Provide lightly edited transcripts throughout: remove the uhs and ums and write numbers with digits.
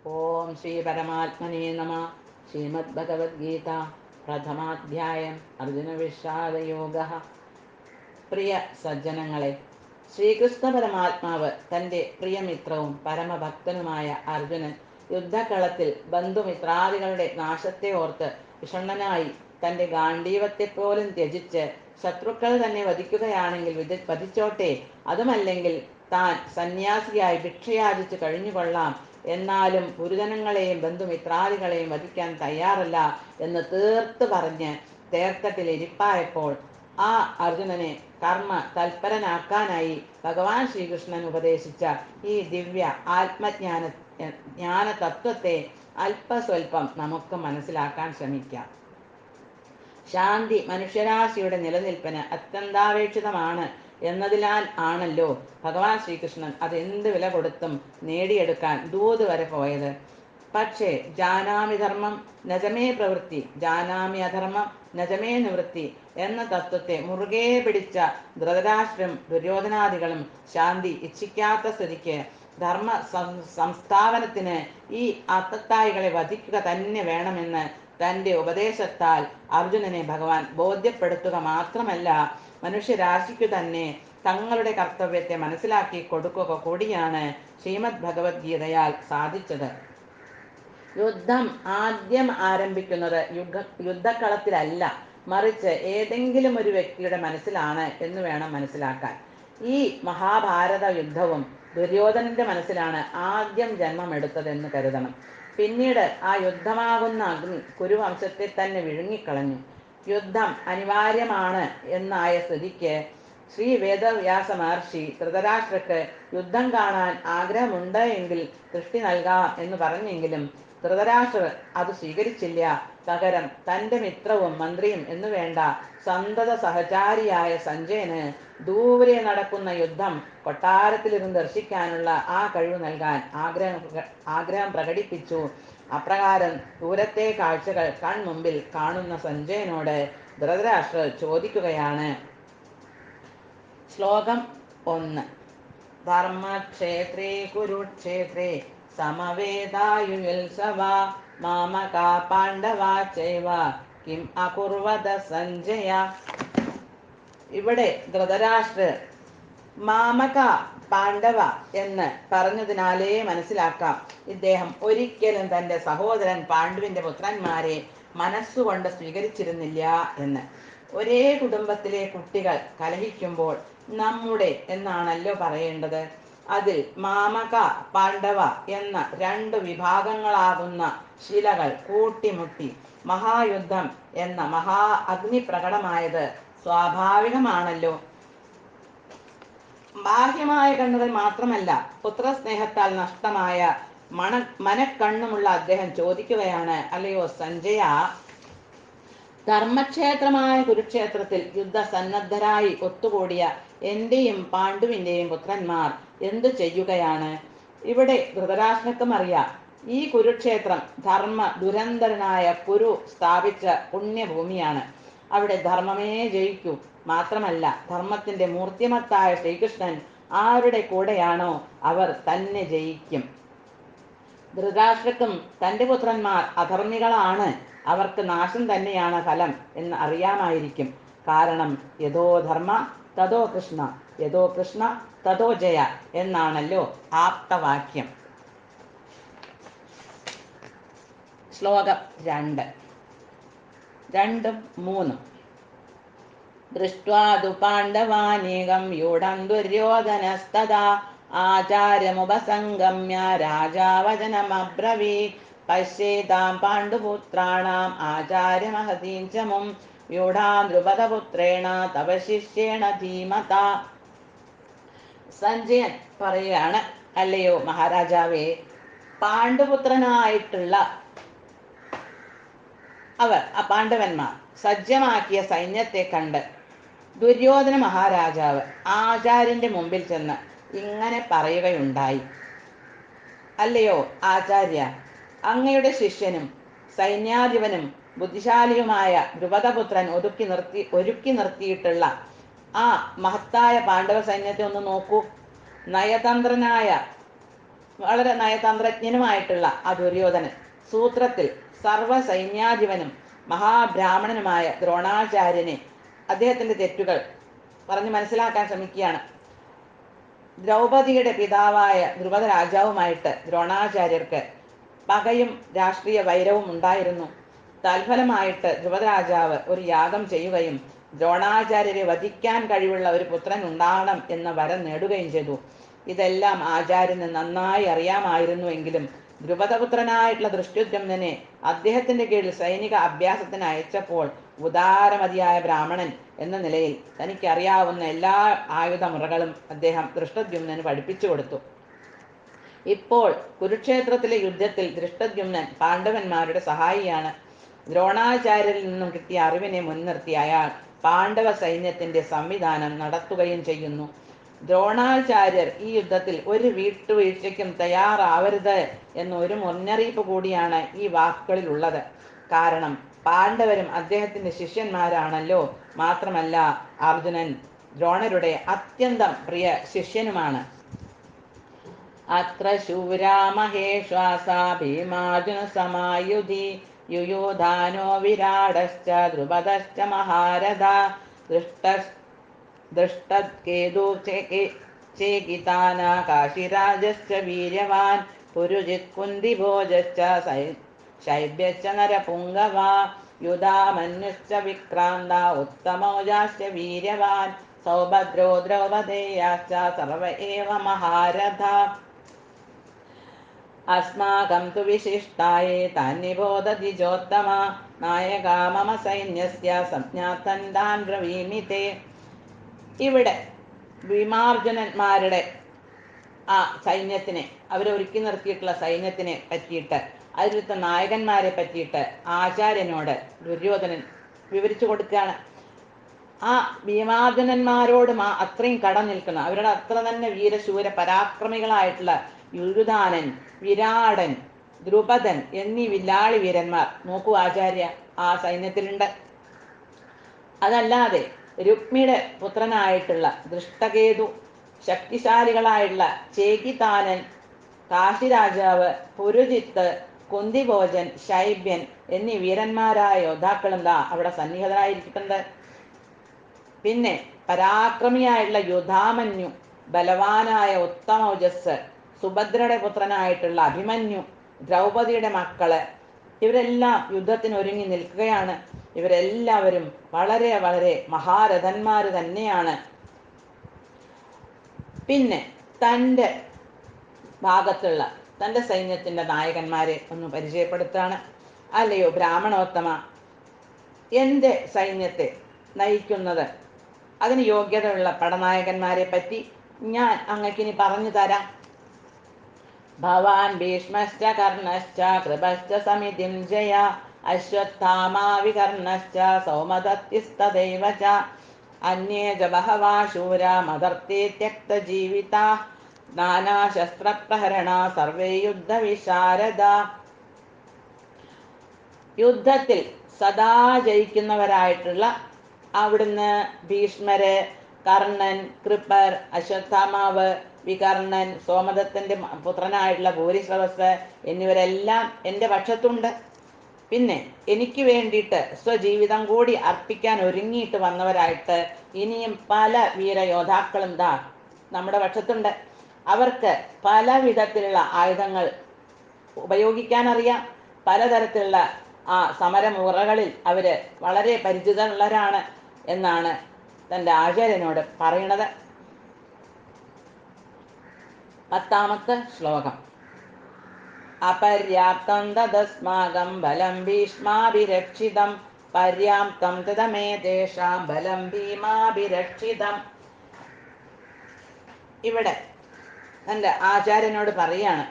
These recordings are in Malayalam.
ഓം ശ്രീ പരമാത്മനേ നമ. ശ്രീമദ് ഭഗവത്ഗീത പ്രഥമാധ്യായം അർജുന വിഷാദയോഗ. പ്രിയ സജ്ജനങ്ങളെ, ശ്രീകൃഷ്ണ പരമാത്മാവ് തൻ്റെ പ്രിയമിത്രവും പരമഭക്തനുമായ അർജുനൻ യുദ്ധക്കളത്തിൽ ബന്ധുമിത്രാദികളുടെ നാശത്തെ ഓർത്ത് വിഷണ്ണനായി തൻ്റെ ഗാണ്ഡീവത്തെപ്പോലും ത്യജിച്ച് ശത്രുക്കൾ തന്നെ വധിക്കുകയാണെങ്കിൽ വധിച്ചോട്ടെ, അതുമല്ലെങ്കിൽ താൻ സന്യാസിയായി ഭിക്ഷയാചിച്ച് കഴിഞ്ഞുകൊള്ളാം, എന്നാലും ഗുരുജനങ്ങളെയും ബന്ധുമിത്രാദികളെയും വധിക്കാൻ തയ്യാറല്ല എന്ന് തീർത്ത് പറഞ്ഞ് തേർത്തട്ടിൽ ഇരിപ്പായപ്പോൾ ആ അർജുനനെ കർമ്മ തൽപരനാക്കാനായി ഭഗവാൻ ശ്രീകൃഷ്ണൻ ഉപദേശിച്ച ഈ ദിവ്യ ജ്ഞാന തത്വത്തെ അല്പസ്വല്പം നമുക്ക് മനസ്സിലാക്കാൻ ശ്രമിക്കാം. ശാന്തി മനുഷ്യരാശിയുടെ നിലനിൽപ്പിന് അത്യന്താപേക്ഷിതമാണ് എന്നതിനാൽ ആണല്ലോ ഭഗവാൻ ശ്രീകൃഷ്ണൻ അത് എന്ത് വില കൊടുത്തും നേടിയെടുക്കാൻ ദൂത് വരെ പോയത്. പക്ഷേ ജാനാമി ധർമ്മം നജമേ പ്രവൃത്തി, ജാനാമി അധർമ്മം നജമേ നിവൃത്തി എന്ന തത്വത്തെ മുറുകെ പിടിച്ച ധൃതരാഷ്ട്രം ദുര്യോധനാദികളും ശാന്തി ഇച്ഛിക്കാത്ത സ്ഥിതിക്ക് ധർമ്മ സംസ്ഥാപനത്തിന് ഈ അത്തത്തായികളെ വധിക്കുക തന്നെ വേണമെന്ന് തൻ്റെ ഉപദേശത്താൽ അർജുനനെ ഭഗവാൻ ബോധ്യപ്പെടുത്തുക മാത്രമല്ല, മനുഷ്യരാശിക്കു തന്നെ തങ്ങളുടെ കർത്തവ്യത്തെ മനസ്സിലാക്കി കൊടുക്കുക കൂടിയാണ് ശ്രീമദ് ഭഗവത്ഗീതയാൽ സാധിച്ചത്. യുദ്ധം ആദ്യം ആരംഭിക്കുന്നത് യുദ്ധക്കളത്തിലല്ല, മറിച്ച് ഏതെങ്കിലും ഒരു വ്യക്തിയുടെ മനസ്സിലാണ് എന്ന് വേണം മനസ്സിലാക്കാൻ. ഈ മഹാഭാരത യുദ്ധവും ദുര്യോധനന്റെ മനസ്സിലാണ് ആദ്യം ജന്മമെടുത്തതെന്ന് കരുതണം. പിന്നീട് ആ യുദ്ധമാകുന്ന അഗ്നി കുരുവംശത്തെ തന്നെ വിഴുങ്ങിക്കളഞ്ഞു. യുദ്ധം അനിവാര്യമാണ് എന്നായ സ്ഥിതിക്ക് ശ്രീ വേദവ്യാസ മഹർഷി ധൃതരാഷ്ട്രക്ക് യുദ്ധം കാണാൻ ആഗ്രഹമുണ്ട് എങ്കിൽ ദൃഷ്ടി നൽകാം എന്ന് പറഞ്ഞെങ്കിലും ധൃതരാഷ്ട്രർ അത് സ്വീകരിച്ചില്ല. പകരം തൻ്റെ മിത്രവും മന്ത്രിയും എന്നു വേണ്ട സന്തത സഹചാരിയായ സഞ്ജയന് ദൂരെ നടക്കുന്ന യുദ്ധം കൊട്ടാരത്തിലിരുന്ന് ദർശിക്കാനുള്ള ആ കഴിവ് നൽകാൻ ആഗ്രഹം പ്രകടിപ്പിച്ചു. അപ്രകാരം ദൂരത്തെ കാഴ്ചകൾ കൺമുമ്പിൽ കാണുന്ന സഞ്ജയനോട് ധൃതരാഷ്ട്രർ ചോദിക്കുകയാണ്. ശ്ലോകം 1. ധർമ്മക്ഷേത്രേ കുരുക്ഷേത്രേ സമവേദായുത്സവ മാമകാ പാണ്ഡവാ ചൈവ കിം അകുർവത സഞ്ജയ. ഇവിടെ ധൃതരാഷ്ട്രർ മാമക പാണ്ഡവ എന്ന് പറഞ്ഞതിനാലേ മനസ്സിലാക്കാം ഇദ്ദേഹം ഒരിക്കലും തൻ്റെ സഹോദരൻ പാണ്ഡുവിൻ്റെ പുത്രന്മാരെ മനസ്സുകൊണ്ട് സ്വീകരിച്ചിരുന്നില്ല എന്ന്. ഒരേ കുടുംബത്തിലെ കുട്ടികൾ കലഹിക്കുമ്പോൾ നമ്മുടെ എന്നാണല്ലോ പറയേണ്ടത്. അതിൽ മാമക പാണ്ഡവ എന്ന രണ്ട് വിഭാഗങ്ങളാകുന്ന ശിലകൾ കൂട്ടിമുട്ടി മഹായുദ്ധം എന്ന മഹാ അഗ്നി പ്രകടമായത് സ്വാഭാവികമാണല്ലോ. ബാഹ്യമായ കണ്ണുകൾ മാത്രമല്ല, പുത്രസ്നേഹത്താൽ നഷ്ടമായ മനക്കണ്ണുമുള്ള അദ്ദേഹം ചോദിക്കുകയാണ്, അല്ലയോ സഞ്ജയ, ധർമ്മക്ഷേത്രമായ കുരുക്ഷേത്രത്തിൽ യുദ്ധസന്നദ്ധരായി ഒത്തുകൂടിയ എന്റെയും പാണ്ഡുവിൻ്റെയും പുത്രന്മാർ എന്തു ചെയ്യുകയാണ്? ഇവിടെ ധൃതരാഷ്ട്രക്കും അറിയാം, ഈ കുരുക്ഷേത്രം ധർമ്മ ദുരന്തരനായ കുരു സ്ഥാപിച്ച പുണ്യഭൂമിയാണ്. അവിടെ ധർമ്മമേ ജയിക്കൂ. മാത്രമല്ല, ധർമ്മത്തിന്റെ മൂർത്തിമത്തായ ശ്രീകൃഷ്ണൻ ആരുടെ കൂടെയാണോ അവർ തന്നെ ജയിക്കും. ധൃതരാഷ്ട്രക്കും തൻ്റെ പുത്രന്മാർ അധർമ്മികളാണ്, അവർക്ക് നാശം തന്നെയാണ് ഫലം എന്ന് അറിയാമായിരിക്കും. കാരണം യഥോ ധർമ്മ തഥോ കൃഷ്ണ, യഥോ കൃഷ്ണ തഥോ ജയ എന്നാണല്ലോ ആപ്തവാക്യം. ശ്ലോകം 2, 3. ദൃഷ്ട്വാ തു പാണ്ഡവാനേകം വ്യൂഢം ദുര്യോധനസ്തദാ ആചാര്യമുപസംഗമ്യ രാജാ വചനമബ്രവീത് പശ്യേതാം പാണ്ഡുപുത്രാണാം ആചാര്യമഹതീം ച മും വ്യൂഢാം ദ്രുപദപുത്രേണ തവ ശിഷ്യേണ ധീമത. സഞ്ജയൻ പറയുകയാണ്, അല്ലയോ മഹാരാജാവേ, പാണ്ഡുപുത്രനായിട്ടുള്ള പാണ്ഡവന്മാർ സജ്ജമാക്കിയ സൈന്യത്തെ കണ്ട് ദുര്യോധന മഹാരാജാവ് ആചാര്യന്റെ മുമ്പിൽ ചെന്ന് ഇങ്ങനെ പറയുകയുണ്ടായി. അല്ലയോ ആചാര്യ, അങ്ങയുടെ ശിഷ്യനും സൈന്യാധിപനും ബുദ്ധിശാലിയുമായ ദ്രുപദപുത്രൻ ഒരുക്കി നിർത്തിയിട്ടുള്ള ആ മഹത്തായ പാണ്ഡവ സൈന്യത്തെ ഒന്ന് നോക്കൂ. നയതന്ത്രനായ വളരെ നയതന്ത്രജ്ഞനുമായിട്ടുള്ള ആ ദുര്യോധനൻ സൂത്രത്തിൽ സർവ സൈന്യാധിപനും മഹാബ്രാഹ്മണനുമായ ദ്രോണാചാര്യനെ അദ്ദേഹത്തിന്റെ തെറ്റുകൾ പറഞ്ഞ് മനസ്സിലാക്കാൻ ശ്രമിക്കുകയാണ്. ദ്രൗപദിയുടെ പിതാവായ ധ്രുപദ രാജാവുമായിട്ട് ദ്രോണാചാര്യർക്ക് പകയും രാഷ്ട്രീയ വൈരവും ഉണ്ടായിരുന്നു. തൽഫലമായിട്ട് ധ്രുപദ രാജാവ് ഒരു യാഗം ചെയ്യുകയും ദ്രോണാചാര്യരെ വധിക്കാൻ കഴിവുള്ള ഒരു പുത്രൻ ഉണ്ടാകണം എന്ന വരം നേടുകയും ചെയ്തു. ഇതെല്ലാം ആചാര്യന് നന്നായി അറിയാമായിരുന്നുവെങ്കിലും ദ്രുപദപുത്രനായിട്ടുള്ള ദൃഷ്ടദ്യുമ്നനെ അദ്ദേഹത്തിന്റെ കീഴിൽ സൈനിക അഭ്യാസത്തിന് അയച്ചപ്പോൾ ഉദാരമതിയായ ബ്രാഹ്മണൻ എന്ന നിലയിൽ തനിക്കറിയാവുന്ന എല്ലാ ആയുധമുറകളും അദ്ദേഹം ദൃഷ്ടദ്യുമ്നന് പഠിപ്പിച്ചു കൊടുത്തു. ഇപ്പോൾ കുരുക്ഷേത്രത്തിലെ യുദ്ധത്തിൽ ദൃഷ്ടദ്യുമ്നൻ പാണ്ഡവന്മാരുടെ സഹായിയാണ്. ദ്രോണാചാര്യരിൽ നിന്നും കിട്ടിയ അറിവിനെ മുൻനിർത്തി അയാൾ പാണ്ഡവ സൈന്യത്തിന്റെ സംവിധാനം നടത്തുകയും ചെയ്യുന്നു. ദ്രോണാചാര്യർ ഈ യുദ്ധത്തിൽ ഒരു വീട്ടുവീഴ്ചയ്ക്കും തയ്യാറാവരുത് എന്നൊരു മുന്നറിയിപ്പ് കൂടിയാണ് ഈ വാക്കുകളിൽ ഉള്ളത്. കാരണം പാണ്ഡവരും അദ്ദേഹത്തിന്റെ ശിഷ്യന്മാരാണല്ലോ. മാത്രമല്ല അർജുനൻ ദ്രോണരുടെ അത്യന്തം പ്രിയ ശിഷ്യനുമാണ്. അത്ര ശൂരാ മഹേശ്വാസ ഭീമാർജുന സമായുധി യുയോധാനോ വിരാടശ്ച ദ്രുപദശ്ച മഹാരഥ ദൃഷ്ടകേതു ചേകിതാന കാശിരാജശ്ച വീര്യവാൻ പുരുജിത് കുന്തിഭോജശ്ച ശൈബ്യശ്ച നരപുംഗവ യുധാമന്യുശ്ച വിക്രാന്ത ഉത്തമൗജാശ്ച വീര്യവാൻ സൗഭദ്രോ ദ്രൗപദേയാശ്ച സർവ ഏവ മഹാരഥ അസ്മാകം തു വിശിഷ്ടായേ താന്നിബോധതിജോത്തമ നായക മമ സൈന്യസ്യ സംജ്ഞാതൻ താൻ ബ്രവീമി. ഇവിടെ ഭീമാർജുനന്മാരുടെ ആ സൈന്യത്തിനെ, അവരെ ഒരുക്കി നിർത്തിയിട്ടുള്ള സൈന്യത്തിനെ പറ്റിയിട്ട്, അതിലത്തെ നായകന്മാരെ പറ്റിയിട്ട് ആചാര്യനോട് ദുര്യോധനൻ വിവരിച്ചു കൊടുക്കുകയാണ്. ആ ഭീമാർജുനന്മാരോട് അത്രയും കടം നിൽക്കുന്ന, അവരുടെ അത്ര തന്നെ വീരശൂര പരാക്രമികളായിട്ടുള്ള യുയുധാനൻ, വിരാടൻ, ദ്രുപദൻ എന്നീ വില്ലാളി വീരന്മാർ നോക്കൂ ആചാര്യ ആ സൈന്യത്തിലുണ്ട്. അതല്ലാതെ രുക്മിയുടെ പുത്രനായിട്ടുള്ള ദൃഷ്ടകേതു, ശക്തിശാലികളായിട്ടുള്ള ചേകിതാനൻ, കാശിരാജാവ്, പുരുജിത്ത്, കുന്തിഭോജൻ, ശൈബ്യൻ എന്നീ വീരന്മാരായ യോദ്ധാക്കളും അവിടെ സന്നിഹിതരായിരിക്കുന്നുണ്ട്. പിന്നെ പരാക്രമിയായിട്ടുള്ള യുധാമന്യു, ബലവാനായ ഉത്തമൗജസ്, സുഭദ്രയുടെ പുത്രനായിട്ടുള്ള അഭിമന്യു, ദ്രൗപദിയുടെ മക്കള്, ഇവരെല്ലാം യുദ്ധത്തിന് ഒരുങ്ങി നിൽക്കുകയാണ്. ഇവരെല്ലാവരും വളരെ വളരെ മഹാരഥന്മാര് തന്നെയാണ്. പിന്നെ തൻ്റെ ഭാഗത്തുള്ള തൻ്റെ സൈന്യത്തിൻ്റെ നായകന്മാരെ ഒന്ന് പരിചയപ്പെടുത്താണ്. അല്ലയോ ബ്രാഹ്മണോത്തമ, എൻ്റെ സൈന്യത്തെ നയിക്കുന്നത് അതിന് യോഗ്യതയുള്ള പടനായകന്മാരെ പറ്റി ഞാൻ അങ്ങക്കിനി പറഞ്ഞു തരാം. ഭവാൻ ഭീഷ്മശ്ച കർണശ്ച കൃപശ്ച സമിതിം ജയ അശ്വത്ഥാമാ വികർണശ്ച സൗമദത്യസ്തദൈവ ച അന്യേ ച ബഹവാ ശൂരാ മദർത്തേ ത്യക്തജീവിതാ നാനാശസ്ത്രപ്രഹരണ സർവേ യുദ്ധവിശാരദ. യുദ്ധത്തിൽ സദാ ജയിക്കുന്നവരായിട്ടുള്ള അവിടുന്ന് ഭീഷ്മര്, കർണൻ, കൃപർ, അശ്വത്ഥാമാവ്, വികർണൻ, സോമദത്തന്റെ പുത്രനായിട്ടുള്ള ഭൂരിശ്രവസ് എന്നിവരെല്ലാം എൻ്റെ പക്ഷത്തുണ്ട്. പിന്നെ എനിക്ക് വേണ്ടിയിട്ട് സ്വജീവിതം കൂടി അർപ്പിക്കാൻ ഒരുങ്ങിയിട്ട് വന്നവരായിട്ട് ഇനിയും പല വീരയോദ്ധാക്കളും നമ്മുടെ പക്ഷത്തുണ്ട്. അവർക്ക് പല വിധത്തിലുള്ള ആയുധങ്ങൾ ഉപയോഗിക്കാൻ അറിയാം. പലതരത്തിലുള്ള ആ സമരമുറകളിൽ അവര് വളരെ പരിചിതമുള്ളവരാണ് എന്നാണ് തൻ്റെ ആചാര്യനോട് പറയുന്നത്. 10ാമത്തെ ശ്ലോകം. അപര്യാപ്തം തദസ്മാകം ബലം ഭീഷ്മാഭിരക്ഷിതം പര്യാപ്തം തദമേതേഷാം ബലം ഭീമാഭിരക്ഷിതം. ഇവിടെ തൻ്റെ ആചാര്യനോട് പറയാണ്.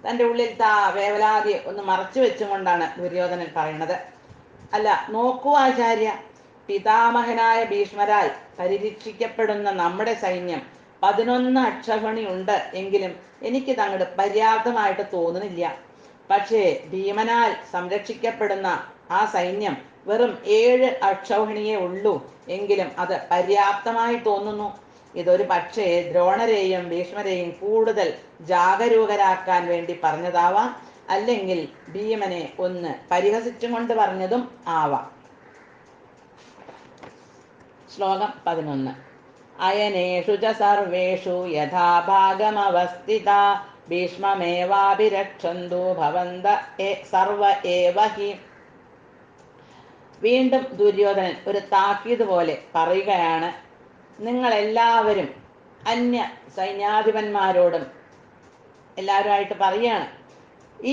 തൻ്റെ ഉള്ളിലത്തെ ആ വേവലാതി ഒന്ന് മറച്ചു വെച്ചുകൊണ്ടാണ് ദുര്യോധനൻ പറയുന്നത്. അല്ല നോക്കൂ ആചാര്യ, പിതാമഹനായ ഭീഷ്മരാൽ പരിരക്ഷിക്കപ്പെടുന്ന നമ്മുടെ സൈന്യം 11 അക്ഷൗഹിണി ഉണ്ട് എങ്കിലും എനിക്ക് തങ്ങോട്ട് പര്യാപ്തമായിട്ട് തോന്നുന്നില്ല. പക്ഷേ ഭീമനാൽ സംരക്ഷിക്കപ്പെടുന്ന ആ സൈന്യം വെറും 7 അക്ഷൗഹിണിയേ ഉള്ളൂ, എങ്കിലും അത് പര്യാപ്തമായി തോന്നുന്നു. ഇതൊരു പക്ഷേ ദ്രോണരെയും ഭീഷ്മരെയും കൂടുതൽ ജാഗരൂകരാക്കാൻ വേണ്ടി പറഞ്ഞതാവാം, അല്ലെങ്കിൽ ഭീമനെ ഒന്ന് പരിഹസിച്ചും കൊണ്ട് പറഞ്ഞതും ആവാം. ശ്ലോകം 11. അയനേഷു ച സർവേഷു യഥാഭാഗമവസ്ഥിതാ ഭീഷ്മമേവാഭിരക്ഷന്തു ഭവന്ത സർവ ഏവ ഹി. വീണ്ടും ദുര്യോധനൻ ഒരു താക്കീത് പോലെ പറയുകയാണ്, നിങ്ങളെല്ലാവരും അന്യ സൈന്യാധിപന്മാരോടും എല്ലാവരുമായിട്ട് പറയുകയാണ്,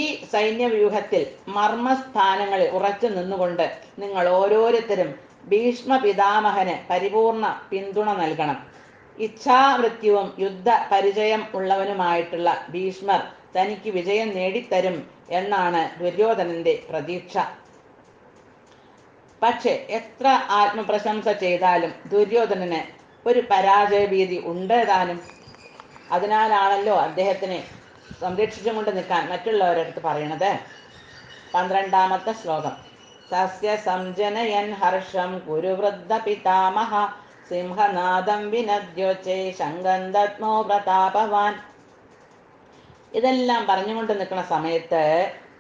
ഈ സൈന്യവ്യൂഹത്തിൽ മർമ്മസ്ഥാനങ്ങളിൽ ഉറച്ചു നിന്നുകൊണ്ട് നിങ്ങൾ ഓരോരുത്തരും ഭീഷ്മ പിതാമഹന് പരിപൂർണ പിന്തുണ നൽകണം. ഇച്ഛാമൃത്യുവും യുദ്ധ പരിചയം ഉള്ളവനുമായിട്ടുള്ള ഭീഷ്മർ തനിക്ക് വിജയം നേടിത്തരും എന്നാണ് ദുര്യോധനന്റെ പ്രതീക്ഷ. പക്ഷെ എത്ര ആത്മപ്രശംസ ചെയ്താലും ദുര്യോധനന് ഒരു പരാജയഭീതി ഉണ്ട് താനും. അതിനാലാണല്ലോ അദ്ദേഹത്തിനെ സംരക്ഷിച്ചും കൊണ്ട് നിൽക്കാൻ മറ്റുള്ളവരടുത്ത് പറയണത്. 12-ാമത്തെ ശ്ലോകം. സസ്യ സംജനയൻ ഹർഷം കുരുവൃദ്ധ പിതാമഹ സിംഹനാദം വിനദ്യോച്ചൈ ശങ്കന്ദത്മോ പ്രതാപവാൻ. ഇതെല്ലാം പറഞ്ഞുകൊണ്ട് നിൽക്കുന്ന സമയത്ത്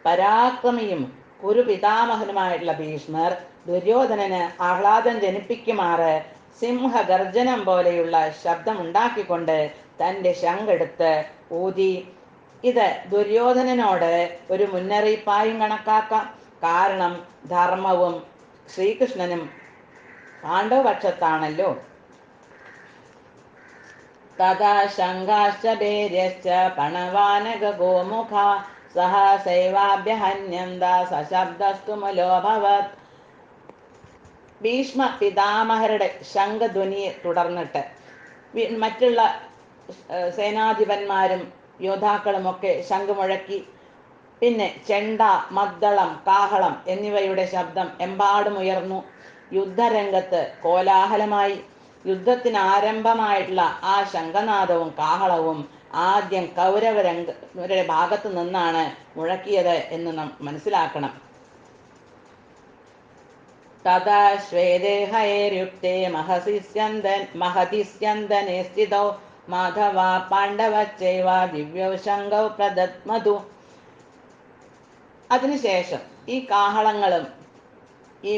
പരാക്രമിയും കുരുപിതാമഹനുമായിട്ടുള്ള ഭീഷ്മർ ദുര്യോധനന് ആഹ്ലാദം ജനിപ്പിക്കുമാറ് സിംഹഗർജനം പോലെയുള്ള ശബ്ദം ഉണ്ടാക്കിക്കൊണ്ട് തൻ്റെ ശംഖെടുത്ത് ഊതി. ഇത് ദുര്യോധനനോട് ഒരു മുന്നറിയിപ്പായും കണക്കാക്കാം. കാരണം ധർമ്മവും ശ്രീകൃഷ്ണനും പാണ്ഡവപക്ഷത്താണല്ലോ. തഥാ ശങ്കാശ്ച ഭേര്യശ്ച പണവാനക ഗോമുഖ സഹസൈവാഭ്യഹന്യന്ത സശബ്ദസ്തു മുലോഭവത്. ഭീഷ്മ പിതാമഹരുടെ ശംഖധ്വനിയെ തുടർന്നിട്ട് മറ്റുള്ള സേനാധിപന്മാരും യോദ്ധാക്കളുമൊക്കെ ശംഖ് മുഴക്കി. പിന്നെ ചെണ്ട, മദ്ദളം, കാഹളം എന്നിവയുടെ ശബ്ദം എമ്പാടും ഉയർന്നു. യുദ്ധരംഗത്ത് കോലാഹലമായി. യുദ്ധത്തിന് ആരംഭമായിട്ടുള്ള ആ ശംഖനാദവും കാഹളവും ആദ്യം കൗരവരുടെ ഭാഗത്തു നിന്നാണ് മുഴക്കിയത് എന്ന് നാം മനസ്സിലാക്കണം. തഥാ ശ്വേതേഹൈര്യുക്തേ മഹതി സ്യന്ദനേ സ്ഥിതൗ മാധവ പാണ്ഡവച്ചൈവ ദിവ്യൗ ശംഖൗ പ്രദത്മതു. അതിനുശേഷം ഈ കാഹളങ്ങളും ഈ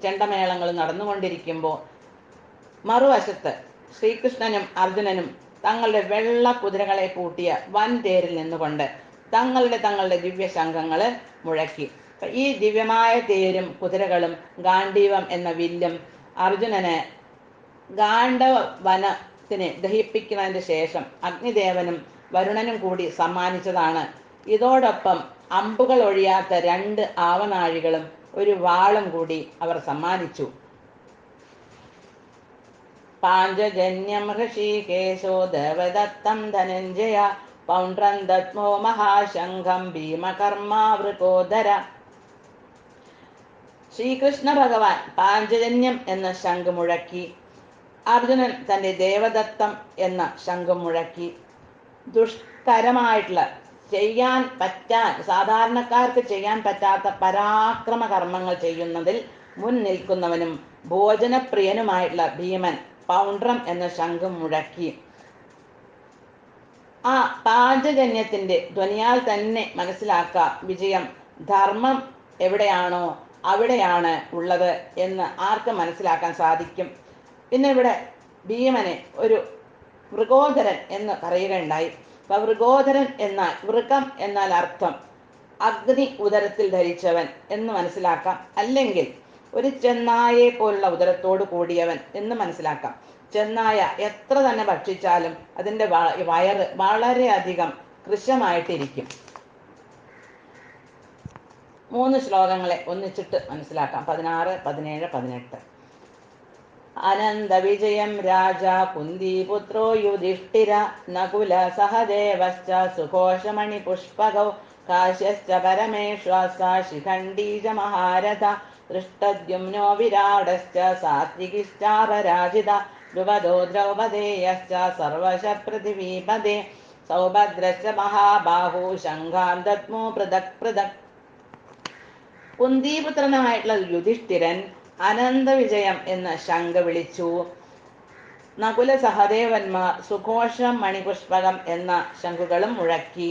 ചെണ്ടമേളങ്ങളും നടന്നുകൊണ്ടിരിക്കുമ്പോൾ മറുവശത്ത് ശ്രീകൃഷ്ണനും അർജുനനും തങ്ങളുടെ വെള്ള കുതിരകളെ പൂട്ടിയ വൻ തേരിൽ നിന്നുകൊണ്ട് തങ്ങളുടെ ദിവ്യശംഖങ്ങൾ മുഴക്കി. ഈ ദിവ്യമായ തേരും കുതിരകളും ഗാണ്ഡീവം എന്ന വില്ലും അർജുനന് ഗാണ്ഡവ വനത്തിനെ ദഹിപ്പിക്കുന്നതിന് ശേഷം അഗ്നിദേവനും വരുണനും കൂടി സമ്മാനിച്ചതാണ്. ഇതോടൊപ്പം അമ്പുകൾ ഒഴിയാത്ത 2 ആവനാഴികളും ഒരു വാളും കൂടി അവർ സമ്മാനിച്ചു. പാഞ്ചജന്യം ഹൃഷീകേശോ ദേവദത്തം ധനഞ്ജയ പൗണ്ഡ്രം ദത്മോ മഹാശംഖം ഭീമകർമാവൃകോദര. ശ്രീകൃഷ്ണ ഭഗവാൻ പാഞ്ചജന്യം എന്ന ശംഖ് മുഴക്കി. അർജുനൻ തൻ്റെ ദേവദത്തം എന്ന ശംഖും മുഴക്കി. ദുഷ്കരമായിട്ടുള്ള സാധാരണക്കാർക്ക് ചെയ്യാൻ പറ്റാത്ത പരാക്രമ കർമ്മങ്ങൾ ചെയ്യുന്നതിൽ മുൻ നിൽക്കുന്നവനും ഭോജനപ്രിയനുമായിട്ടുള്ള ഭീമൻ പൗണ്ഡ്രം എന്ന ശംഖും മുഴക്കി. ആ പാഞ്ചജന്യത്തിന്റെ ധ്വനിയാൽ തന്നെ മനസ്സിലാക്കാം വിജയം ധർമ്മം എവിടെയാണോ അവിടെയാണ് ഉള്ളത് എന്ന് ആർക്ക് മനസ്സിലാക്കാൻ സാധിക്കും. പിന്നെ ഇവിടെ ഭീമനെ ഒരു വൃകോദരൻ എന്ന് പറയുകയുണ്ടായി. അപ്പൊ വൃകോദരൻ എന്നാൽ വൃകം എന്നാൽ അർത്ഥം അഗ്നി ഉദരത്തിൽ ധരിച്ചവൻ എന്ന് മനസ്സിലാക്കാം, അല്ലെങ്കിൽ ഒരു ചെന്നായെ പോലുള്ള ഉദരത്തോട് കൂടിയവൻ എന്ന് മനസ്സിലാക്കാം. ചെന്നായ എത്ര തന്നെ ഭക്ഷിച്ചാലും അതിൻ്റെ വയറ് വളരെയധികം കൃശമായിട്ടിരിക്കും. 3 ശ്ലോകങ്ങളെ ഒന്നിച്ചിട്ട് മനസ്സിലാക്കാം. 16, 17, 18. അനന്ത വിജയം രാജ കുന്തിപുത്രോ യുധിഷ്ഠിര നകുല സഹദേവശ്ച സുഘോഷമണി പുഷ്പകൗ കാശ്യശ്ച പരമേശ്വാസ ശിഖണ്ഡീജ മഹാരഥ ദൃഷ്ടദ്യുമ്നോ വിരാടശ്ച സാത്വികിശ്ചാപരാജിത ദ്രുപദോ ദ്രൗപദേയശ്ച സർവശ പൃഥിവീപദേ സൗഭദ്രശ്ച മഹാബാഹു ശംഖാൻ ദത്മോ പൃഥക് പൃഥക്. കുന്തിപുത്രനായിട്ടുള്ള യുധിഷ്ഠിരൻ അനന്ത വിജയം എന്ന ശംഖ് വിളിച്ചു. നകുല സഹദേവന്മാർ സുഘോഷം മണിപുഷ്പകം എന്ന ശംഖുകളും മുഴക്കി.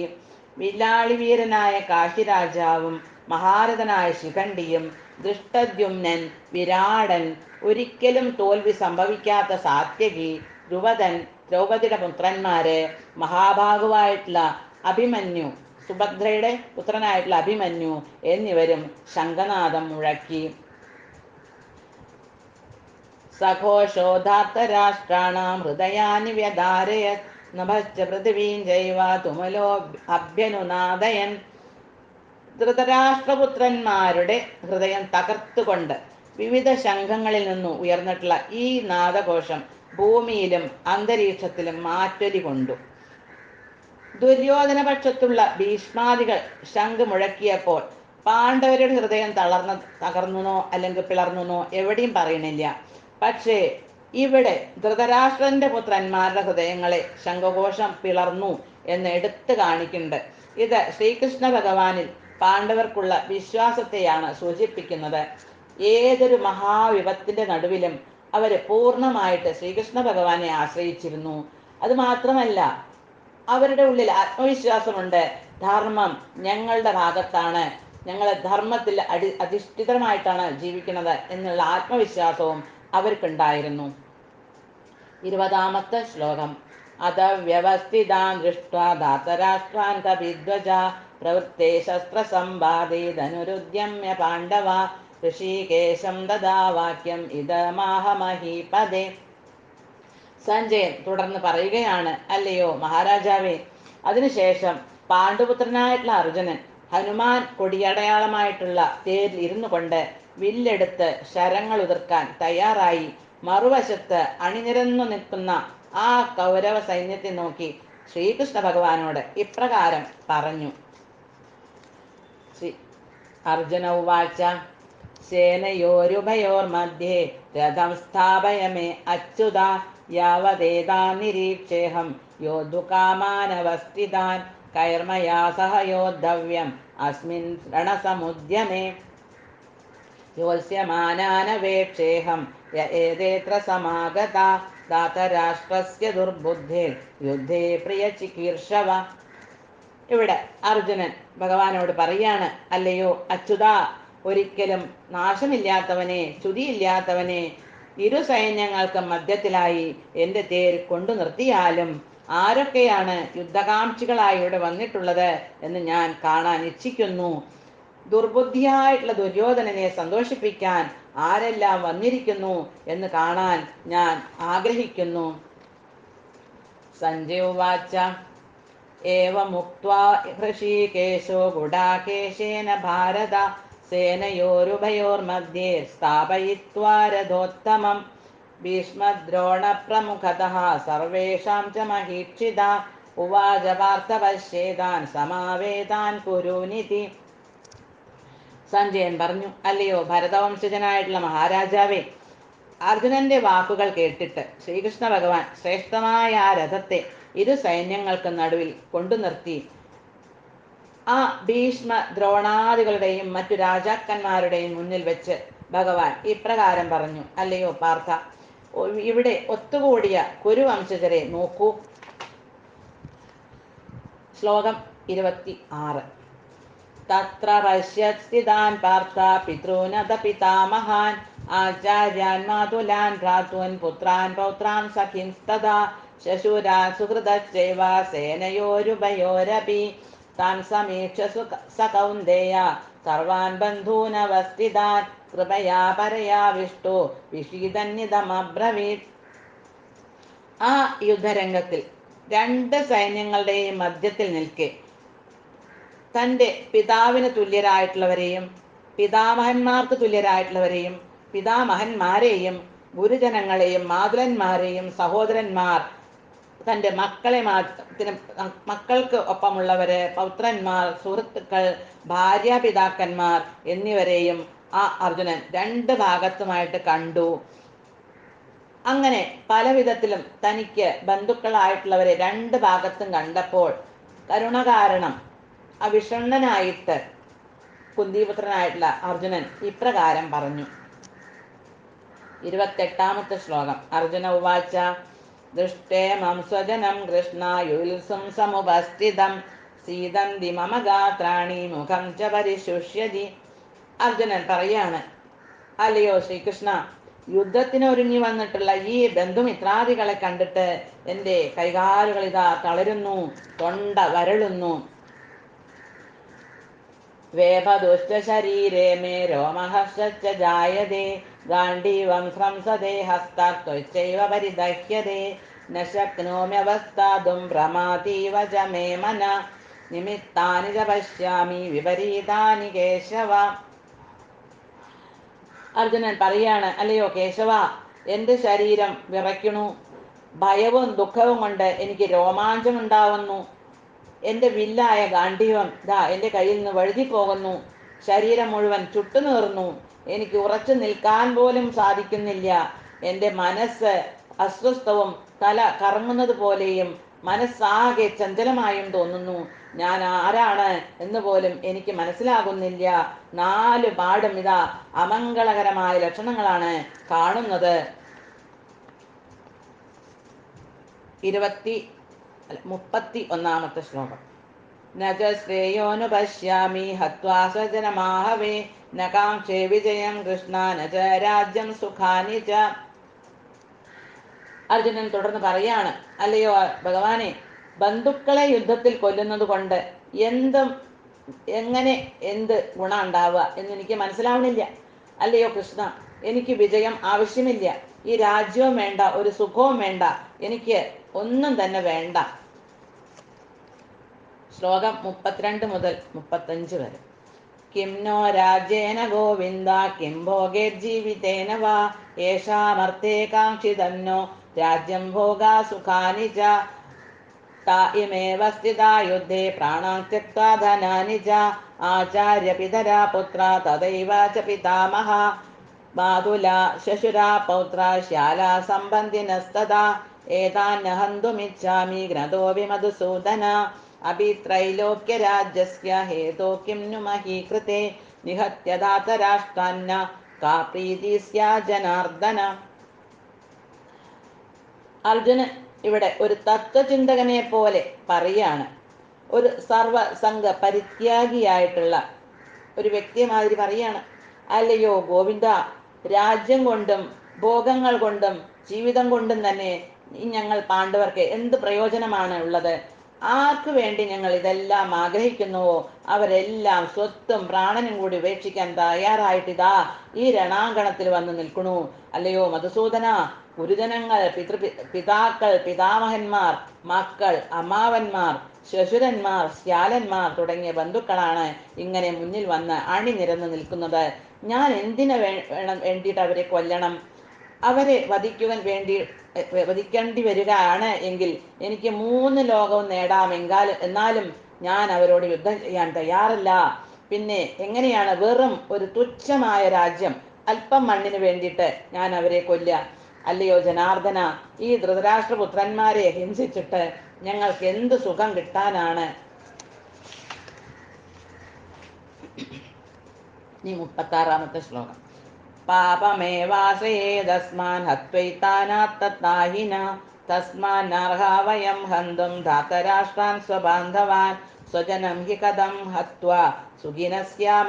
വില്ലാളി വീരനായ കാശിരാജാവും മഹാരഥനായ ശിഖണ്ഡിയും ദൃഷ്ടദ്യുമ്നൻ, വിരാടൻ, ഒരിക്കലും തോൽവി സംഭവിക്കാത്ത സാത്യകി, ധ്രുവദൻ, ദ്രൗപദിയുടെ പുത്രന്മാര്, മഹാഭാഗുവായിട്ടുള്ള അഭിമന്യു, സുഭദ്രയുടെ പുത്രനായിട്ടുള്ള അഭിമന്യു എന്നിവരും ശംഖനാദം മുഴക്കി. സഘോഷോധാർത്തരാഷ്ട്രാണാം ഹൃദയാനി വ്യധാരയത് നഭശ്ച പൃഥിവീം ജൈവ തുമലോ അഭ്യനുനാദയൻ. ധൃതരാഷ്ട്രപുത്രന്മാരുടെ ഹൃദയം തകർത്തുകൊണ്ട് വിവിധ ശംഖങ്ങളിൽ നിന്നു ഉയർന്നിട്ടുള്ള ഈ നാദഘോഷം ഭൂമിയിലും അന്തരീക്ഷത്തിലും മാറ്റൊലി കൊണ്ടു. ദുര്യോധന പക്ഷത്തുള്ള ഭീഷ്മാദികൾ ശംഖ് മുഴക്കിയപ്പോൾ പാണ്ഡവരുടെ ഹൃദയം തകർന്നുനോ അല്ലെങ്കിൽ പിളർന്നുനോ എവിടെയും പറയണില്ല. പക്ഷേ ഇവിടെ ധൃതരാഷ്ട്രന്റെ പുത്രന്മാരുടെ ഹൃദയങ്ങളെ ശംഖഘോഷം പിളർന്നു എന്ന് എടുത്തു കാണിക്കുന്നുണ്ട്. ഇത് ശ്രീകൃഷ്ണ ഭഗവാനിൽ പാണ്ഡവർക്കുള്ള വിശ്വാസത്തെയാണ് സൂചിപ്പിക്കുന്നത്. ഏതൊരു മഹാവിപത്തിന്റെ നടുവിലും അവര് പൂർണ്ണമായിട്ട് ശ്രീകൃഷ്ണ ഭഗവാനെ ആശ്രയിച്ചിരുന്നു. അത് മാത്രമല്ല, അവരുടെ ഉള്ളിൽ ആത്മവിശ്വാസമുണ്ട്. ധർമ്മം ഞങ്ങളുടെ ഭാഗത്താണ്, ഞങ്ങൾ ധർമ്മത്തിൽ അധിഷ്ഠിതമായിട്ടാണ് ജീവിക്കുന്നത് എന്നുള്ള ആത്മവിശ്വാസവും അവർക്കുണ്ടായിരുന്നു. 20-ാമത്തെ ശ്ലോകം. അത വ്യവസ്ഥിതാൻ ദൃഷ്ട്വാ ധാതരാഷ്ട്രാൻ കപിധ്വജ പ്രവൃത്തെ ശസ്ത്രസമ്പാദേ ധനുരുദ്യമ്യ പാണ്ഡവ ഋഷികേശം ദദാ വാക്യം ഇദമാഹ മഹീപദേ. സഞ്ജയൻ തുടർന്ന് പറയുകയാണ്, അല്ലയോ മഹാരാജാവേ, അതിനുശേഷം പാണ്ഡുപുത്രനായിട്ടുള്ള അർജുനൻ ഹനുമാൻ കൊടിയടയാളമായിട്ടുള്ള തേരിൽ ഇരുന്നു കൊണ്ട് വില്ലെടുത്ത് ശരങ്ങൾ ഉതിർക്കാൻ തയ്യാറായി മറുവശത്ത് അണിനിരന്നു നിൽക്കുന്ന ആ കൗരവ സൈന്യത്തെ നോക്കി ശ്രീകൃഷ്ണ ഭഗവാനോട് ഇപ്രകാരം പറഞ്ഞു. അർജുന ഉവാച സേനയോരുഭയോർമധ്യേ രഥം സ്ഥാപയ മേ അച്യുത യാവദേതാ നിരീക്ഷേഹം യോദ്ധുകാമാനവസ്ഥിതാൻ കൈർമയാ സഹ യോദ്ധവ്യം അസ്മിൻ രണസമുദ്യമേ യോത്സ്യമാനാനവേക്ഷേഹം യേതേത്ര സമാഗത ധാതരാഷ്ട്രസ്യ ദുർബുദ്ധേ യുദ്ധേ പ്രിയ ചികീർഷവ. ഇവിടെ അർജുനൻ ഭഗവാനോട് പറയാണ്, അല്ലയോ അച്യുത, ഒരിക്കലും നാശമില്ലാത്തവനെ, ചുതിയില്ലാത്തവനെ, ഇരു സൈന്യങ്ങൾക്ക് മധ്യത്തിലായി എൻ്റെ തേർ കൊണ്ടു നിർത്തിയാലും ആരൊക്കെയാണ് യുദ്ധകാംക്ഷികളായി ഇവിടെ വന്നിട്ടുള്ളത് എന്ന് ഞാൻ കാണാൻ ഇച്ഛിക്കുന്നു. ദുർബുദ്ധിയായിട്ടുള്ള ദുര്യോധനനെ സന്തോഷിപ്പിക്കാൻ ആരെല്ലാം വന്നിരിക്കുന്നു എന്ന് കാണാൻ ഞാൻ ആഗ്രഹിക്കുന്നു. സഞ്ജയ ഉവാച ഏവമുക്ത്വാ ഹൃഷീകേശോ ഗുഡാകേശേന ഭാരത സേനയോരുഭയോർമധ്യേ സ്ഥാപയിത്വാ രഥോത്തമം ഭീഷ്മദ്രോണപ്രമുഖതഃ സർവേഷാം ച മഹീക്ഷിതാ ഉവാച പാർത്ഥ പശ്യേതാൻ സമാവേതാൻ കുരുനിധി. സഞ്ജയൻ പറഞ്ഞു, അല്ലയോ ഭരതവംശജനായിട്ടുള്ള മഹാരാജാവേ, അർജുനന്റെ വാക്കുകൾ കേട്ടിട്ട് ശ്രീകൃഷ്ണ ഭഗവാൻ ശ്രേഷ്ഠമായ ആ രഥത്തെ ഇരു സൈന്യങ്ങൾക്ക് നടുവിൽ കൊണ്ടു നിർത്തി ആ ഭീഷ്മ ദ്രോണാദികളുടെയും മറ്റു രാജാക്കന്മാരുടെയും മുന്നിൽ വെച്ച് ഭഗവാൻ ഇപ്രകാരം പറഞ്ഞു, അല്ലയോ പാർത്ഥ, ഇവിടെ ഒത്തുകൂടിയ കുരുവംശജരെ നോക്കൂ. ശ്ലോകം 26. തത്ര പശ്യത് സ്ഥിതാൻ പാർത്ഥ പിതॄനത പിതാമഹാൻ ആചാര്യാൻ മാതുലാൻ ഭ്രാതॄൻ പുത്രാൻ പൗത്രാൻ സഖിംസ്തഥാ ശശൂരാൻ സുഹൃതശ്ചൈവ സേനയോരുഭയോരപി താൻ സമീക്ഷ സ കൗന്ദേയ സർവാൻ ബന്ധൂനവസ്ഥിതാൻ കൃപയാ പരയാ വിഷ്ടു വിഷീദന്യതമബ്രവീത്. ആ യുദ്ധരംഗത്തിൽ രണ്ട് സൈന്യങ്ങളുടെയും മധ്യത്തിൽ നിൽക്കെ തൻ്റെ പിതാവിന് തുല്യരായിട്ടുള്ളവരെയും പിതാമഹന്മാർക്ക് തുല്യരായിട്ടുള്ളവരെയും പിതാമഹന്മാരെയും ഗുരുജനങ്ങളെയും മാതുലന്മാരെയും സഹോദരന്മാർ, തൻ്റെ മക്കൾക്ക് ഒപ്പമുള്ളവര്, പൗത്രന്മാർ, സുഹൃത്തുക്കൾ, ഭാര്യാപിതാക്കന്മാർ എന്നിവരെയും ആ അർജുനൻ രണ്ട് ഭാഗത്തുമായിട്ട് കണ്ടു. അങ്ങനെ പല വിധത്തിലും തനിക്ക് ബന്ധുക്കളായിട്ടുള്ളവരെ രണ്ട് ഭാഗത്തും കണ്ടപ്പോൾ കരുണ കാരണം അവിഷണ്ണനായിട്ട് കുന്തിപുത്രനായിട്ടുള്ള അർജുനൻ ഇപ്രകാരം പറഞ്ഞു. 28-ാമത്തെ ശ്ലോകം. അർജുന ഉവാച ദൃഷ്ടേമം സ്വജനം കൃഷ്ണായുൽസും സമുപസ്ഥിതം സീതന്തി മമ ഗാത്രാണി മുഖം ച പരിശുഷ്യതി. അർജുനൻ പറയാണ്, അല്ലയോ ശ്രീകൃഷ്ണ, യുദ്ധത്തിന് ഒരുങ്ങി വന്നിട്ടുള്ള ഈ ബന്ധുമിത്രാദികളെ കണ്ടിട്ട് എൻ്റെ കൈകാലുകൾ ഇതാ തളരുന്നു, തൊണ്ട വരളുന്നു. വേപദുശ്ച ശരീരേ മേ രോമഹർഷശ്ച ജായതേ ഗാണ്ഡീവം സ്രംസതേ ഹസ്തത്വൈവ പരിദഹ്യതേ ന ശക്നോമ്യവസ്ഥാതും ഭ്രമാതീവ ച മേ മന നിമിത്താനി ച പശ്യാമി വിപരീതാനി കേശവ. അർജുനൻ പറയാണ്, അല്ലയോ കേശവ, എൻ്റെ ശരീരം വിറയ്ക്കണു, ഭയവും ദുഃഖവും കൊണ്ട് എനിക്ക് രോമാഞ്ചമുണ്ടാവുന്നു. എൻ്റെ വില്ലായ ഗാണ്ഡീവം എൻ്റെ കയ്യിൽ നിന്ന് വഴുതി പോകുന്നു. ശരീരം മുഴുവൻ ചുട്ടുനീറുന്നു. എനിക്ക് ഉറച്ചു നിൽക്കാൻ പോലും സാധിക്കുന്നില്ല. എൻ്റെ മനസ്സ് അസ്വസ്ഥവും തല കറങ്ങുന്നത് പോലെയും മനസ്സാകെ ചഞ്ചലമായും തോന്നുന്നു. ഞാൻ ആരാണ് എന്ന് പോലും എനിക്ക് മനസ്സിലാകുന്നില്ല. 4 പാടും ഇതാ അമംഗളകരമായ ലക്ഷണങ്ങളാണ് കാണുന്നത്. 31 ശ്ലോകം. നജ ശ്രേയോനു പശ്യാമി ഹത്വാ സ്വജനമാഹവേ ന കാംക്ഷേ വിജയം കൃഷ്ണ നജ രാജ്യം സുഖാനി ച. അർജുനൻ തുടർന്ന് പറയാണ്, അല്ലയോ ഭഗവാനെ, ബന്ധുക്കളെ യുദ്ധത്തിൽ കൊല്ലുന്നത് കൊണ്ട് എന്ത് ഗുണം ഉണ്ടാവുക എന്നെനിക്ക് മനസ്സിലാവണില്ല. അല്ലയോ കൃഷ്ണ, എനിക്ക് വിജയം ആവശ്യമില്ല. ഈ രാജ്യവും വേണ്ട, ഒരു സുഖവും വേണ്ട, എനിക്ക് ഒന്നും തന്നെ വേണ്ട. ശ്ലോകം 32 മുതൽ 35 വരെ. കിം നോ രാജ്യേന ഗോവിന്ദ കിം ഭോഗേർജീവിതേന വാ യേഷാമർത്ഥേ കാംക്ഷിതന്നോ രാജ്യം ഭോഗാ സുഖാനി ച തായമേവ സ്ഥിതാ യുദ്ധേ പ്രാണാൻ ത്യക്ത്വാ ധനാനി ച ആചാര്യ പിതരാ പുത്ര തദൈവ ച പിതാമഹ മാതുല ശശുരാ പൗത്ര ശ്യാലാ സംബന്ധിനസ്തദാ ഏതാന്ന ഹന്തുമിച്ഛാമി ഘ്നതോപി മധുസൂദന അഭിത്രൈലോക്യരാജ്യസ്യ ഹേതോ കിം नु മഹീകൃതേ നിഹത്യധാതരാഷ്ട്രാന്ന കാ പ്രീതി സ്യാ ജനാർദ്ദന. അർജുനൻ ഇവിടെ ഒരു തത്വചിന്തകനെ പോലെ പറയാണ്. ഒരു സർവസംഘ പരിത്യാഗിയായിട്ടുള്ള ഒരു വ്യക്തിയെ മാതിരി പറയാണ്, അല്ലയോ ഗോവിന്ദ, രാജ്യം കൊണ്ടും ഭോഗങ്ങൾ കൊണ്ടും ജീവിതം കൊണ്ടും തന്നെ ഞങ്ങൾ പാണ്ഡവർക്ക് എന്ത് പ്രയോജനമാണ് ഉള്ളത്? ആർക്കു വേണ്ടി ഞങ്ങൾ ഇതെല്ലാം ആഗ്രഹിക്കുന്നുവോ അവരെല്ലാം സ്വത്തും പ്രാണനും കൂടി ഉപേക്ഷിക്കാൻ തയ്യാറായിട്ടിതാ ഈ രണാങ്കണത്തിൽ വന്ന് നിൽക്കണു. അല്ലയോ മധുസൂദന, ഗുരുജനങ്ങൾ, പിതാക്കൾ, പിതാമഹന്മാർ, മക്കൾ, അമ്മാവന്മാർ, ശ്വശുരന്മാർ, ശ്യാലന്മാർ തുടങ്ങിയ ബന്ധുക്കളാണ് ഇങ്ങനെ മുന്നിൽ വന്ന് അണിനിരന്ന് നിൽക്കുന്നത്. ഞാൻ എന്തിനു വേണ്ടിയിട്ട് അവരെ കൊല്ലണം? അവരെ വധിക്കേണ്ടി വരികയാണ് എങ്കിൽ എനിക്ക് 3 ലോകവും എന്നാലും ഞാൻ അവരോട് യുദ്ധം ചെയ്യാൻ തയ്യാറല്ല. പിന്നെ എങ്ങനെയാണ് വെറും ഒരു തുച്ഛമായ രാജ്യം, അല്പം മണ്ണിന് വേണ്ടിയിട്ട് ഞാൻ അവരെ കൊല്ലുക? അല്ലയോ ജനാർദ്ദന, ഈ ധൃതരാഷ്ട്രപുത്രന്മാരെ ഹിംസിച്ചിട്ട് ഞങ്ങൾക്ക് എന്ത് സുഖം കിട്ടാനാണ്? 36 ശ്ലോകം. പാപമേവാശ്രയേദസ്മാൻ ഹത്വൈതാനാത്തത്താഹിന തസ്മാന്നർഹാ വയം ഹന്തും ധാതരാഷ്ട്രാൻ സ്വബാന്ധവാൻ സ്വജനം ഹി കഥം ഹത്വാ സുഖിനസ്യാമ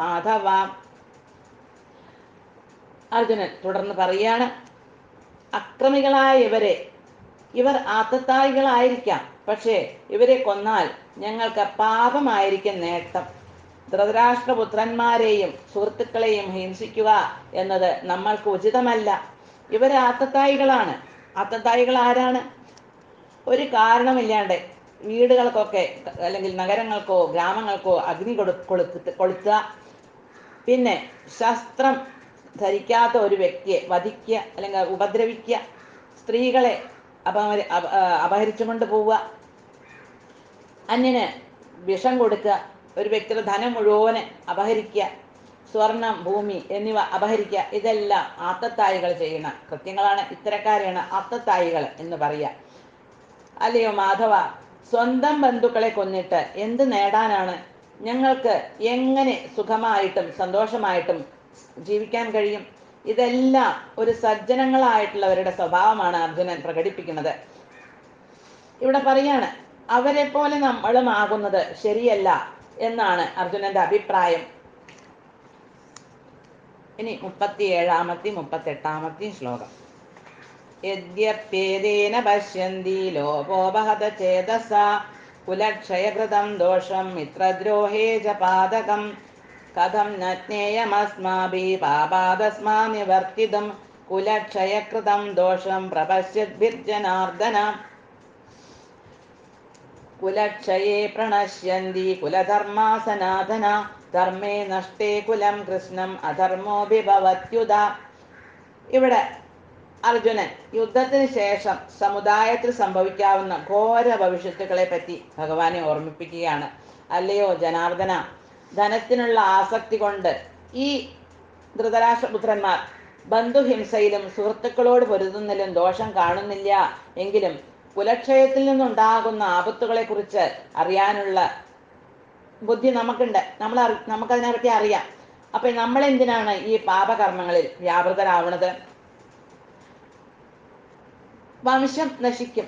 മാധവ. അർജുനൻ തുടർന്ന് പറയാണ്, അക്രമികളായ ഇവർ ആത്തത്തായികളായിരിക്കാം, പക്ഷേ ഇവരെ കൊന്നാൽ ഞങ്ങൾക്ക് പാപമായിരിക്കും നേട്ടം. ധൃതരാഷ്ട്രപുത്രന്മാരെയും സുഹൃത്തുക്കളെയും ഹിംസിക്കുക എന്നത് നമ്മൾക്ക് ഉചിതമല്ല. ഇവർ ആത്തത്തായികളാണ്. ആത്തത്തായികൾ ആരാണ്? ഒരു കാരണമില്ലാണ്ട് വീടുകൾക്കൊക്കെ അല്ലെങ്കിൽ നഗരങ്ങൾക്കോ ഗ്രാമങ്ങൾക്കോ അഗ്നി കൊളുത്തുക, പിന്നെ ശസ്ത്രം ധരിക്കാത്ത ഒരു വ്യക്തിയെ വധിക്കുക അല്ലെങ്കിൽ ഉപദ്രവിക്കുക, സ്ത്രീകളെ അപഹരിച്ചുകൊണ്ട് പോവുക, അന്യന് വിഷം കൊടുക്കുക, ഒരു വ്യക്തിയുടെ ധനം മുഴുവനെ അപഹരിക്കുക, സ്വർണം, ഭൂമി എന്നിവ അപഹരിക്കുക, ഇതെല്ലാം ആത്തത്തായികൾ ചെയ്യുന്ന കൃത്യങ്ങളാണ്. ഇത്തരക്കാരെയാണ് ആത്തത്തായികൾ എന്ന് പറയുക. അല്ലയോ മാധവ, സ്വന്തം ബന്ധുക്കളെ കൊന്നിട്ട് എന്ത് നേടാനാണ്? ഞങ്ങൾക്ക് എങ്ങനെ സുഖമായിട്ടും സന്തോഷമായിട്ടും ജീവിക്കാൻ കഴിയും? ഇതെല്ലാം ഒരു സജ്ജനങ്ങളായിട്ടുള്ളവരുടെ സ്വഭാവമാണ് അർജുനൻ പ്രകടിപ്പിക്കുന്നത്. ഇവിടെ പറയാണ് അവരെ പോലെ നമ്മളും ആകുന്നത് ശരിയല്ല എന്നാണ് അർജുനന്റെ അഭിപ്രായം. ഇനി 37-ാമത്തെയും 38-ാമത്തെയും ശ്ലോകം. യദ്യപ്യേതേന പശ്യന്തി ലോപോപഹത ചേതസ കുലക്ഷയകൃതം ദോഷം മിത്രദ്രോഹേ ച പാതകം കഥം ന ജ്ഞേയമസ്മാഭിः പാപാദസ്മാ നിവർത്തിതും കുലക്ഷയകൃതം ദോഷം പ്രപശ്യദ്ഭിർജനാർദ്ദന. കുലക്ഷയേ പ്രണശ്യന്തി കുലധർമാ സനാതന ധർമ്മേ നഷ്ടേ കുലം കൃഷ്ണം അധർമ്മോഭിഭവത്യുത. ഇവിടെ അർജുനൻ യുദ്ധത്തിന് ശേഷം സമുദായത്തിൽ സംഭവിക്കാവുന്ന ഘോര ഭവിഷ്യത്തുക്കളെ പറ്റി ഭഗവാനെ ഓർമ്മിപ്പിക്കുകയാണ്. അല്ലയോ ജനാർദ്ദന, ധനത്തിനുള്ള ആസക്തി കൊണ്ട് ഈ ധൃതരാഷ്ട്രപുത്രന്മാർ ബന്ധുഹിംസയിലും സുഹൃത്തുക്കളോട് പൊരുതുന്നതിലും ദോഷം കാണുന്നില്ല എങ്കിലും കുലക്ഷയത്തിൽ നിന്നുണ്ടാകുന്ന ആപത്തുകളെ കുറിച്ച് അറിയാനുള്ള ബുദ്ധി നമുക്കുണ്ട്. നമുക്കതിനെപ്പറ്റി അറിയാം. അപ്പൊ നമ്മളെന്തിനാണ് ഈ പാപകർമ്മങ്ങളിൽ വ്യാപൃതരാവണത്? വംശം നശിക്കും,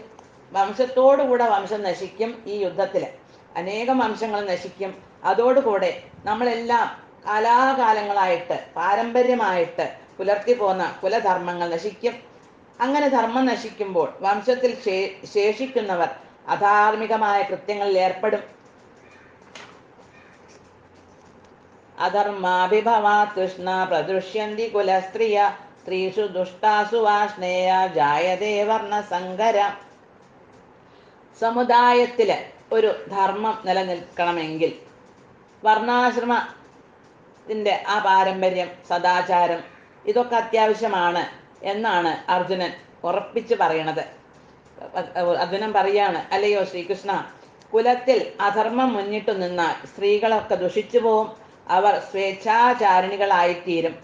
വംശത്തോടുകൂടെ വംശം നശിക്കും. ഈ യുദ്ധത്തില് അനേകം വംശങ്ങൾ നശിക്കും. അതോടുകൂടെ നമ്മളെല്ലാം കാലാകാലങ്ങളായിട്ട് പാരമ്പര്യമായിട്ട് പുലർത്തി പോന്ന കുലധർമ്മങ്ങൾ നശിക്കും. അങ്ങനെ ധർമ്മം നശിക്കുമ്പോൾ വംശത്തിൽ ശേഷിക്കുന്നവർ അധാർമികമായ കൃത്യങ്ങളിൽ ഏർപ്പെടും. അധർമാഭിഭവാത് കൃഷ്ണ പ്രദുഷ്യന്തി കുലസ്ത്രീയ സ്ത്രീഷു ദുഷ്ടാസു വാഷ്ണേയ ജായതേ വർണ്ണസങ്കര. സമുദായത്തില് ഒരു ധർമ്മം നിലനിൽക്കണമെങ്കിൽ വർണ്ണാശ്രമത്തിന്റെ ആ പാരമ്പര്യം, സദാചാരം ഇതൊക്കെ അത്യാവശ്യമാണ് എന്നാണ് അർജുനൻ ഉറപ്പിച്ച് പറയണത്. അർജുനൻ പറയാണ്, അല്ലയോ ശ്രീകൃഷ്ണ, കുലത്തിൽ അധർമ്മം മുന്നിട്ടു നിന്നാൽ സ്ത്രീകളൊക്കെ ദുഷിച്ചു പോവും. അവർ സ്വേച്ഛാചാരിണികളായിത്തീരും.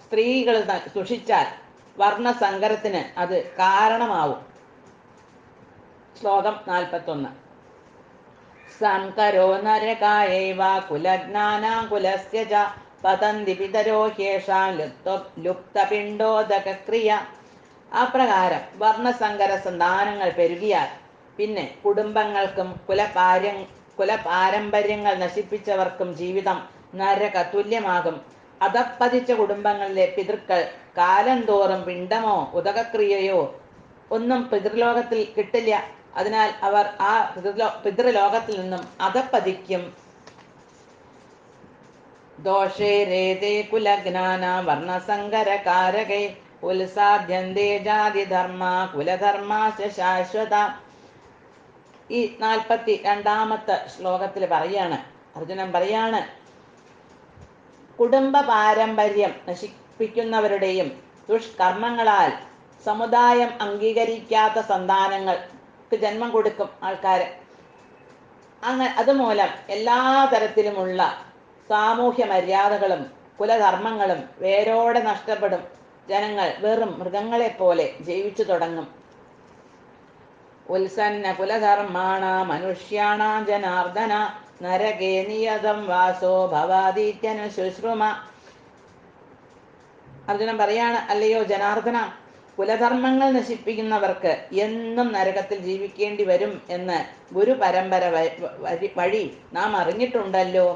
സ്ത്രീകൾ ദുഷിച്ചാൽ വർണ്ണസങ്കരത്തിന് അത് കാരണമാവും. ശ്ലോകം 41. സംകരോ നരകായൈവ കുലജ്ഞാനാം കുലസ്യ ച പതന്തി പിതരോ ഹ്യേഷാം ലുപ്തപിണ്ഡോദകക്രിയ. അപ്രകാരം വർണ്ണസങ്കര സന്താനങ്ങൾ പെരുകിയാൽ പിന്നെ കുടുംബങ്ങൾക്കും കുലപാരമ്പര്യങ്ങൾ നശിപ്പിച്ചവർക്കും ജീവിതം നരക തുല്യമാകും. അധപ്പതിച്ച കുടുംബങ്ങളിലെ പിതൃക്കൾ കാലം തോറും പിണ്ഡമോ ഉദകക്രിയയോ ഒന്നും പിതൃലോകത്തിൽ കിട്ടില്ല. അതിനാൽ അവർ ആ പിതൃലോകത്തിൽ നിന്നും അധപ്പതിക്കും. ദോഷേ രേതേ കുലജ്ഞാന വർണ്ണസങ്കരകാരകൈ ഉത്സാദ്യന്തേ ജാതിധർമ്മ കുലധർമാശ ശാശ്വത. ഈ 42-ാമത്തെ ശ്ലോകത്തിൽ പറയാണ്, അർജുനൻ പറയാണ്, കുടുംബ പാരമ്പര്യം നശിപ്പിക്കുന്നവരുടെയും ദുഷ്കർമ്മങ്ങളാൽ സമുദായം അംഗീകരിക്കാത്ത സന്താനങ്ങൾക്ക് ജന്മം കൊടുക്കും ആൾക്കാര്. അതുമൂലം എല്ലാ തരത്തിലുമുള്ള സാമൂഹ്യ മര്യാദകളും കുലധർമ്മങ്ങളും വേരോടെ നഷ്ടപ്പെടും. ജനങ്ങൾ വെറും മൃഗങ്ങളെ പോലെ ജീവിച്ചു തുടങ്ങും. ഉത്സന്ന കുലധർമ്മാണ മനുഷ്യാണാം ജനാർദ്ദന നരകേ നിയതം വാസോ ഭവാദീത്യനു ശുശ്രുമ. അർജുനൻ പറയാണ്, അല്ലയോ ജനാർദ്ദന, കുലധർമ്മങ്ങൾ നശിപ്പിക്കുന്നവർക്ക് എന്നും നരകത്തിൽ ജീവിക്കേണ്ടി വരും എന്ന് ഗുരുപരമ്പര വഴി നാം അറിഞ്ഞിട്ടുണ്ടല്ലോ.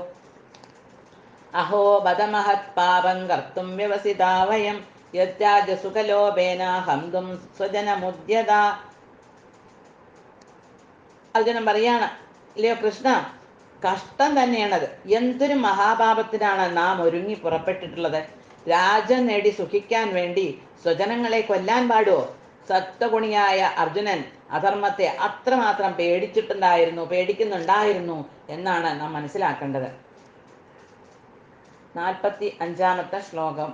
അഹോ ബദമഹത് പാപം കർത്തും വ്യവസിതാവയം യത്യാജ സുഖലോഭേന ഹന്തും സ്വജനമുദ്യത. അർജുനൻ പറയാണ്, ഇല്ലയോ കൃഷ്ണ, കഷ്ടം തന്നെയാണത്. എന്തൊരു മഹാപാപത്തിനാണ് നാം ഒരുങ്ങി പുറപ്പെട്ടിട്ടുള്ളത്. രാജ്യം നേടി സുഖിക്കാൻ വേണ്ടി സ്വജനങ്ങളെ കൊല്ലാൻ പാടുവോ? സത്വഗുണിയായ അർജുനൻ അധർമ്മത്തെ അത്രമാത്രം പേടിക്കുന്നുണ്ടായിരുന്നു എന്നാണ് നാം മനസ്സിലാക്കേണ്ടത്. 45-ാമത്തെ ശ്ലോകം.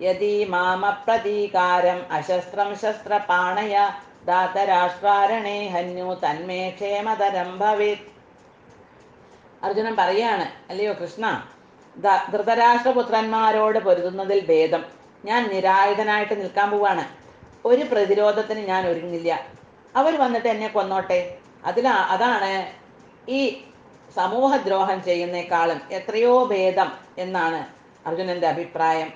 യദി മാമപ്രതീകാരം അശസ്ത്രം ശസ്ത്രപാണയ ധാതരാഷ്ട്രാരണേ ഹന്യു തന്മേ ക്ഷേമതരം ഭവേത്. അർജുനൻ പറയാണ്, അല്ലയോ കൃഷ്ണ, ധൃതരാഷ്ട്രപുത്രന്മാരോട് പൊരുതുന്നതിൽ ഭേദം ഞാൻ നിരായുധനായിട്ട് നിൽക്കാൻ പോവാണ്. ഒരു പ്രതിരോധത്തിന് ഞാൻ ഒരുങ്ങില്ല. അവർ വന്നിട്ട് എന്നെ കൊന്നോട്ടെ. അതാണ് ഈ സമൂഹദ്രോഹം ചെയ്യുന്നേക്കാളും എത്രയോ ഭേദം എന്നാണ് അർജുനന്റെ അഭിപ്രായം.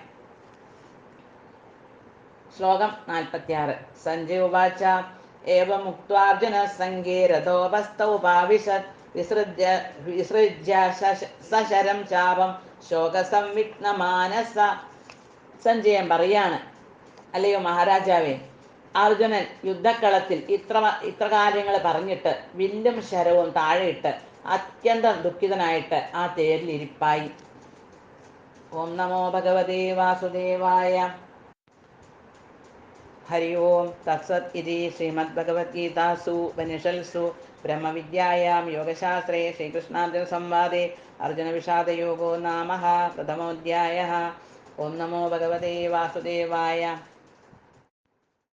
ശ്ലോകം 46. സഞ്ജയ ഉവാച ഏവമുക്ത്വാർജുന സംഘേ രഥോപസ്ഥൗപാവിശത് വിസൃജ്യ സശരം ചാപം ശോകസംവിഘ്നമാനസ. സഞ്ജയൻ പറയാണ്, അല്ലയോ മഹാരാജാവേ, അർജുനൻ യുദ്ധക്കളത്തിൽ ഇത്ര കാര്യങ്ങൾ പറഞ്ഞിട്ട് വില്ലും ശരവും താഴെയിട്ട് അത്യന്തം ദുഃഖിതനായിട്ട് ആ തേരിലിരിപ്പായി. ഓം നമോ ഭഗവതേ വാസുദേവായ. ഹരി ഓം തത്സത് ഇതി ശ്രീമദ്ഭഗവത്ഗീതാസു ഉപനിഷത്സു ബ്രഹ്മവിദ്യായാം യോഗശാസ്ത്രേ ശ്രീകൃഷ്ണാർജുന സംവാദേ അർജുനവിഷാദയോഗോ നാമ പ്രഥമോധ്യായഃ. ഓം നമോ ഭഗവതേ വാസുദേവായ.